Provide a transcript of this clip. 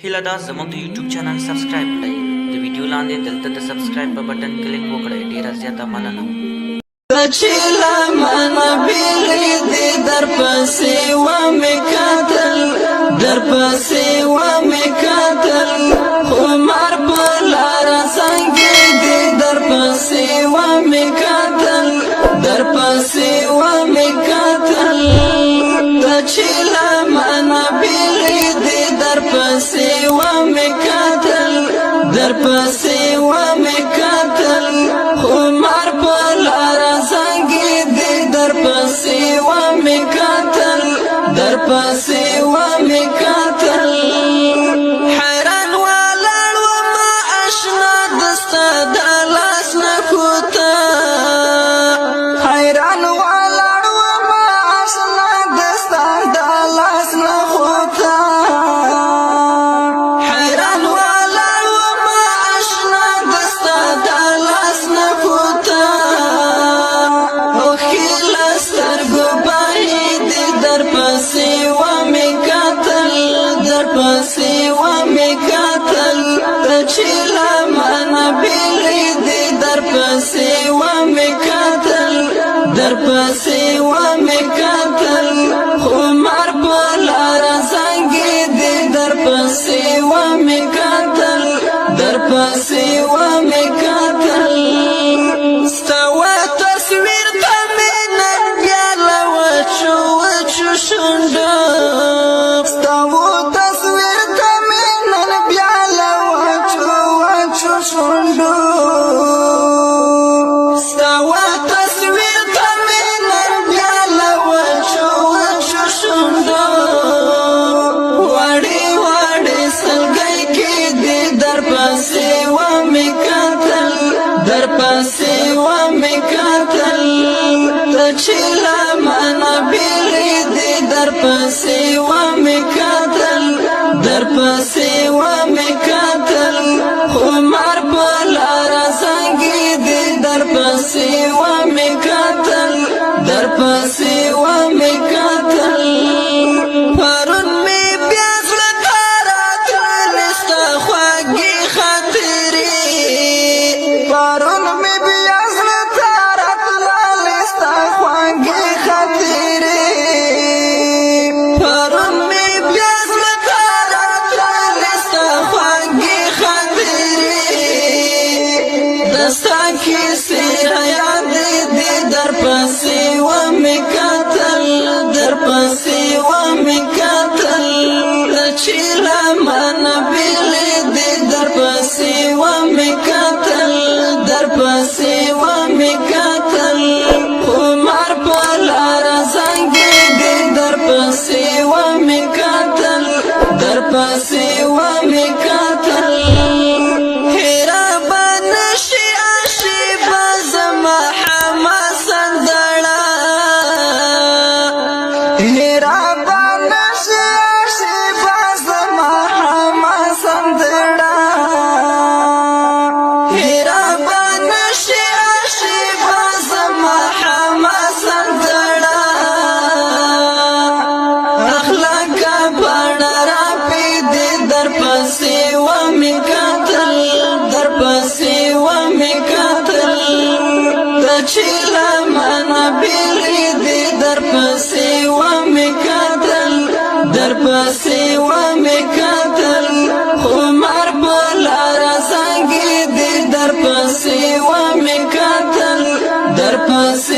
هیله ده زموږ د یوټیوب چینل سبسکرایب کړئ د ویډیو لاندې دلته د سبسکرایب په بټن کلیک وکړئ ډیره زیاته مننه چې لمنه بیلې دې در پسې ومې کتل در پسې ومې کتل عمر په لاره څنګه دې در پسې ومې کتل در پسې ومې کتل چې لمنه بیلې دې در پسې ومې کتل در پسې ومې کتل عمر په لاره در پسې ومې کتل در پسې ومې کتل حیران ولاړ ومه اشنا دستا د لاس نه کوته حیران ولاړ ومه اشنا دستا د لاس نه کوته حیران ولاړ ومه اشنا دستا د لاس نه کوته در پسې ومې کتل چې لمنه بیلې دې در پسې ومې کتل در پسې ومې کتل عمر په لاره څنګه دې در پسې ومې کتل در پسې ومې کتل ستا تصویر ته مې نن بیا له وچو وچو شونډو ستا تصویر ته مې نن بیا له وچو وچو شونډو ستا تصویر ته مې نن بیا له وچو وچو شونډو وړې وړې سلګۍ کې دې در پسې ومې کتل در پسې ومې کتل چې لمنه بیلې دې در پسې ومې کتل در پسې ومې کتل عمر په لاره څنګه دې در پسې ومې کتل در پسې ومې کتل پرون مې بیا زړه ته راتللې ستا خوږې خاطرې پرون مې بیا زړه ته راتللې ستا خوږې خاطرې پرون مې بیا زړه ته راتللې ستا خوږې خاطرې دستا کیسې یادې دې در پسې ومې کتل در پسې ومې کتل چې لمنه بیلې دې در پسې ومې کتل در پسې ومې کتل عمر په لاره څنګه دې در پسې ومې کتل در پسې ومې کتل هیره به نشي عاشقه زما حماسه سندړه هیره به نشي عاشقه زما حماسه سندړه هیره به نشي عاشقه زما حماسه سندړه اخلاق بڼه راپیدې در پسې ومې کتل در پسې ومې کتل چې لمنه بیلې دې در پسې ومې کتل در پسې ومې کتل عمر په لاره څنګه دې در پسې ومې کتل در پسې